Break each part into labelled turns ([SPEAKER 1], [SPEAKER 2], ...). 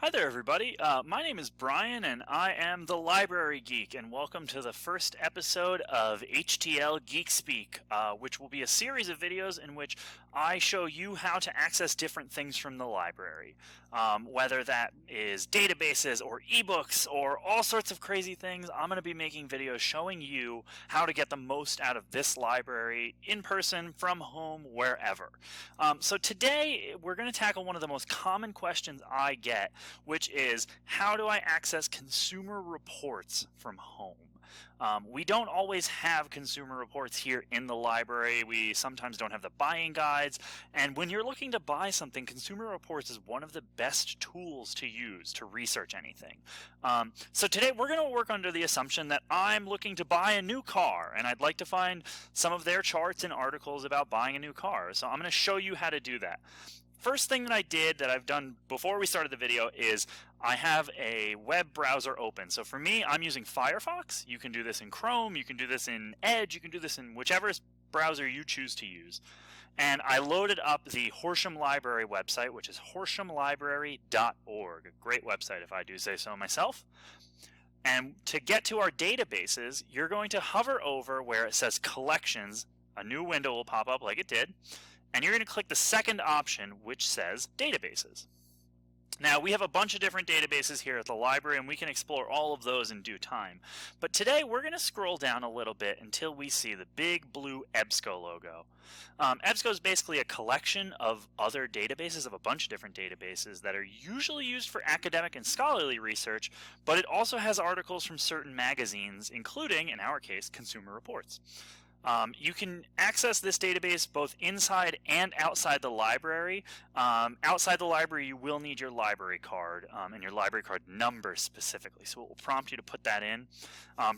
[SPEAKER 1] Hi there, everybody. My name is Bryan, and I am the Library Geek, and welcome to the first episode of HTL Geek Speak, which will be a series of videos in which I show you how to access different things from the library, whether that is databases or ebooks or all sorts of crazy things. I'm going to be making videos showing you how to get the most out of this library in person, from home, wherever. So today we're going to tackle one of the most common questions I get, which is, how do I access consumer reports from home? We don't always have consumer reports here in the library. We sometimes don't have the buying guides. And when you're looking to buy something, consumer reports is one of the best tools to use to research anything. So today we're going to work under the assumption that I'm looking to buy a new car, and I'd like to find some of their charts and articles about buying a new car. So I'm going to show you how to do that. First thing that I did, that I've done before we started the video, is I have a web browser open. So for me, I'm using Firefox. You can do this in Chrome, you can do this in Edge, you can do this in whichever browser you choose to use. And I loaded up the Horsham Library website, which is horshamlibrary.org. A great website, if I do say so myself. And to get to our databases, you're going to hover over where it says Collections. A new window will pop up like it did. And you're going to click the second option, which says Databases. Now, we have a bunch of different databases here at the library, and we can explore all of those in due time. But today, we're going to scroll down a little bit until we see the big blue EBSCO logo. EBSCO is basically a collection of other databases, of a bunch of different databases that are usually used for academic and scholarly research, but it also has articles from certain magazines, including, in our case, Consumer Reports. You can access this database both inside and outside the library. Outside the library, you will need your library card and your library card number specifically. So it will prompt you to put that in.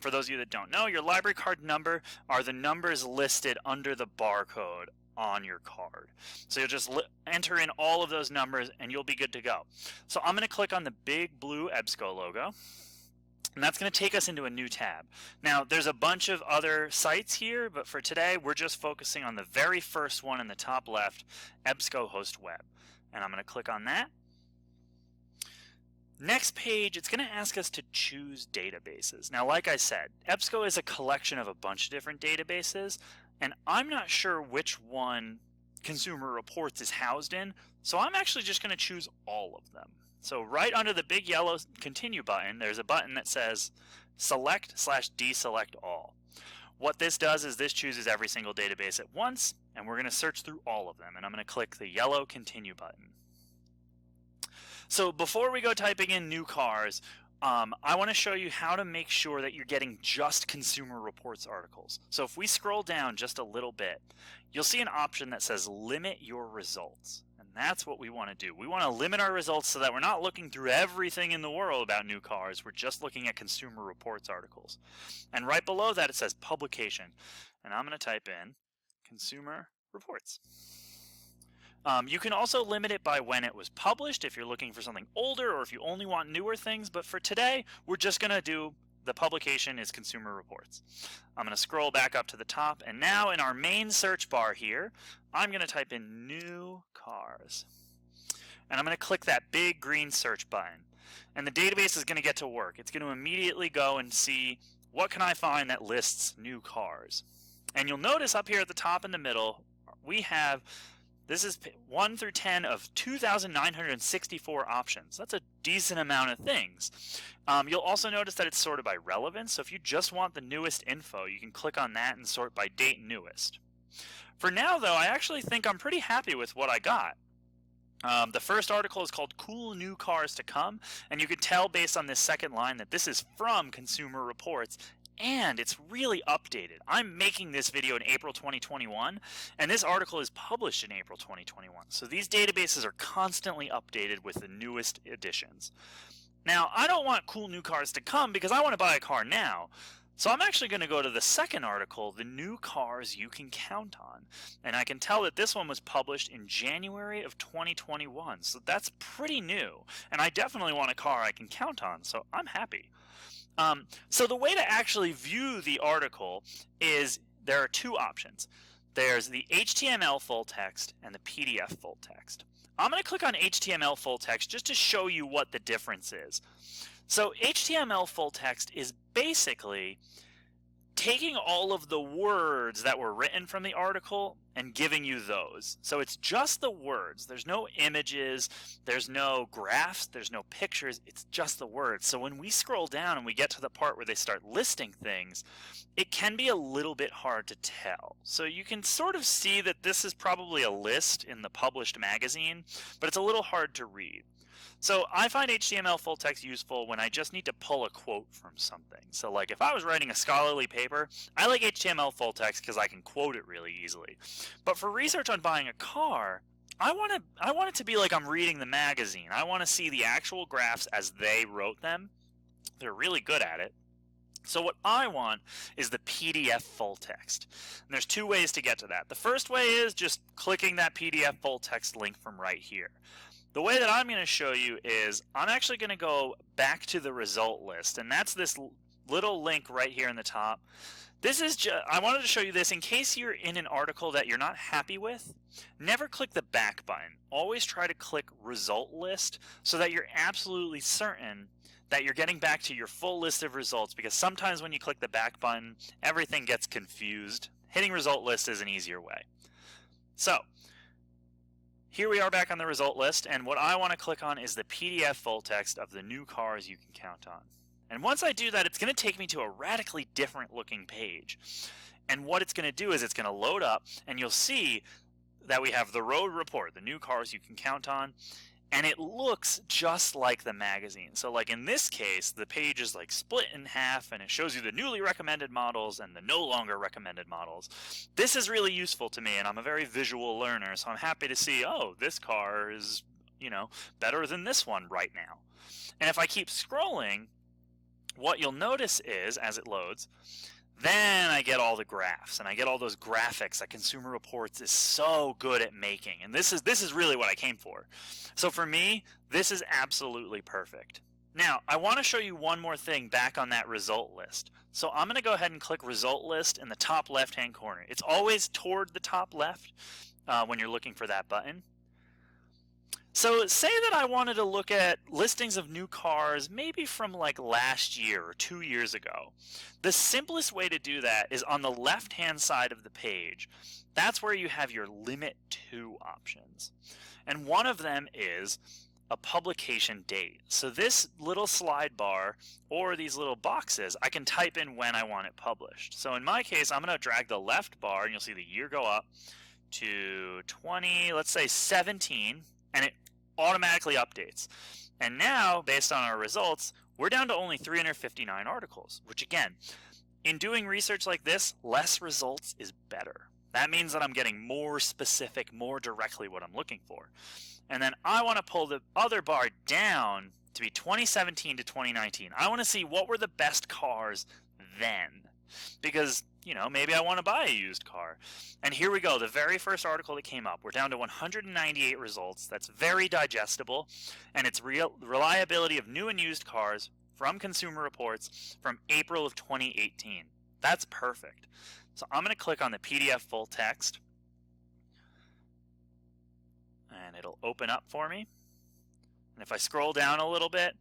[SPEAKER 1] For those of you that don't know, your library card number are the numbers listed under the barcode on your card. So you'll just enter in all of those numbers and you'll be good to go. So I'm going to click on the big blue EBSCO logo. And that's going to take us into a new tab. Now, there's a bunch of other sites here, but for today, we're just focusing on the very first one in the top left, EBSCOHost Web. And I'm going to click on that. Next page, it's going to ask us to choose databases. Now, like I said, EBSCO is a collection of a bunch of different databases, and I'm not sure which one Consumer Reports is housed in, so I'm actually just going to choose all of them. So right under the big yellow continue button, there's a button that says select/deselect all. What this does is this chooses every single database at once, and we're going to search through all of them. And I'm going to click the yellow continue button. So before we go typing in new cars, I want to show you how to make sure that you're getting just Consumer Reports articles. So if we scroll down just a little bit, you'll see an option that says limit your results. And that's what we want to do. We want to limit our results so that we're not looking through everything in the world about new cars. We're just looking at Consumer Reports articles. And right below that it says publication. And I'm going to type in Consumer Reports. You can also limit it by when it was published if you're looking for something older or if you only want newer things. But for today, we're just going to do the publication is Consumer Reports. I'm going to scroll back up to the top, and now in our main search bar here, I'm going to type in new cars. And I'm going to click that big green search button. And the database is going to get to work. It's going to immediately go and see, what can I find that lists new cars? And you'll notice up here at the top in the middle, we have, this is 1 through 10 of 2,964 options. That's a decent amount of things. You'll also notice that it's sorted by relevance. So if you just want the newest info, you can click on that and sort by date newest. For now, though, I actually think I'm pretty happy with what I got. The first article is called Cool New Cars to Come, and you can tell based on this second line that this is from Consumer Reports, and it's really updated. I'm making this video in April 2021, and this article is published in April 2021. So these databases are constantly updated with the newest additions. Now, I don't want cool new cars to come because I want to buy a car now. So I'm actually going to go to the second article, The New Cars You Can Count On. And I can tell that this one was published in January of 2021. So that's pretty new. And I definitely want a car I can count on, so I'm happy. So the way to actually view the article is there are two options. There's the HTML full text and the PDF full text. I'm going to click on HTML full text just to show you what the difference is. So HTML full text is basically taking all of the words that were written from the article and giving you those. So it's just the words. There's no images, there's no graphs, there's no pictures, it's just the words. So when we scroll down and we get to the part where they start listing things, it can be a little bit hard to tell. So you can sort of see that this is probably a list in the published magazine, but it's a little hard to read. So I find HTML full text useful when I just need to pull a quote from something. So like if I was writing a scholarly paper, I like HTML full text because I can quote it really easily. But for research on buying a car, I want it to be like I'm reading the magazine. I want to see the actual graphs as they wrote them. They're really good at it. So what I want is the PDF full text. And there's two ways to get to that. The first way is just clicking that PDF full text link from right here. The way that I'm going to show you is I'm actually going to go back to the result list, and that's this little link right here in the top. This is I wanted to show you this in case you're in an article that you're not happy with. Never click the back button. Always try to click result list so that you're absolutely certain that you're getting back to your full list of results, because sometimes when you click the back button, everything gets confused. Hitting result list is an easier way. So here we are back on the result list, and what I want to click on is the PDF full text of the new cars you can count on. And once I do that, it's going to take me to a radically different looking page. And what it's going to do is it's going to load up, and you'll see that we have the road report, the new cars you can count on, and it looks just like the magazine. So like in this case, the page is like split in half, and it shows you the newly recommended models and the no longer recommended models. This is really useful to me, and I'm a very visual learner, so I'm happy to see, oh, this car is, better than this one right now. And if I keep scrolling, what you'll notice is, as it loads, then I get all the graphs, and I get all those graphics that Consumer Reports is so good at making. And this is really what I came for. So for me, this is absolutely perfect. Now, I want to show you one more thing back on that result list. So I'm going to go ahead and click result list in the top left-hand corner. It's always toward the top left when you're looking for that button. So say that I wanted to look at listings of new cars maybe from like last year or 2 years ago. The simplest way to do that is on the left-hand side of the page. That's where you have your limit to options. And one of them is a publication date. So this little slide bar or these little boxes, I can type in when I want it published. So in my case, I'm going to drag the left bar, and you'll see the year go up to 20, let's say 17, and it automatically updates. And now, based on our results, we're down to only 359 articles, which again, in doing research like this, less results is better. That means that I'm getting more specific, more directly what I'm looking for. And then I want to pull the other bar down to be 2017 to 2019. I want to see what were the best cars then. Because, maybe I want to buy a used car. And here we go, the very first article that came up. We're down to 198 results. That's very digestible. And it's reliability of new and used cars from Consumer Reports from April of 2018. That's perfect. So I'm going to click on the PDF full text. And it'll open up for me. And if I scroll down a little bit,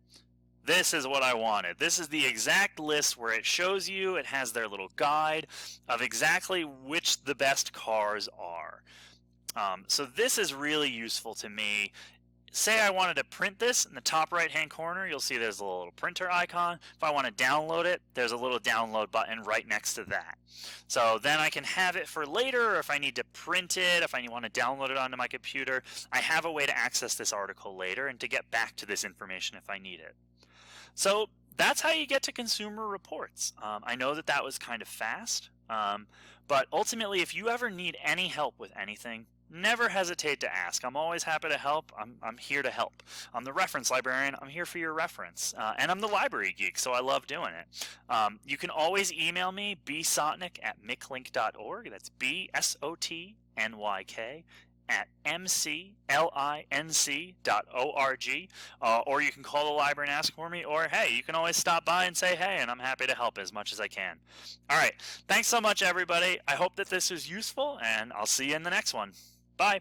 [SPEAKER 1] this is what I wanted. This is the exact list where it shows you, it has their little guide of exactly which the best cars are. So this is really useful to me. Say I wanted to print this, in the top right hand corner you'll see there's a little printer icon. If I want to download it, there's a little download button right next to that. So then I can have it for later, or if I need to print it, if I want to download it onto my computer, I have a way to access this article later and to get back to this information if I need it. So that's how you get to Consumer Reports. I know that was kind of fast, but ultimately if you ever need any help with anything, never hesitate to ask. I'm always happy to help. I'm here to help. I'm the reference librarian. I'm here for your reference. And I'm the library geek, so I love doing it. You can always email me, bsotnyk@miclink.org. That's BSOTNYK at mclinc.org, or you can call the library and ask for me, or hey, you can always stop by and say hey, and I'm happy to help as much as I can. All right, thanks so much everybody. I hope that this was useful, and I'll see you in the next one. Bye.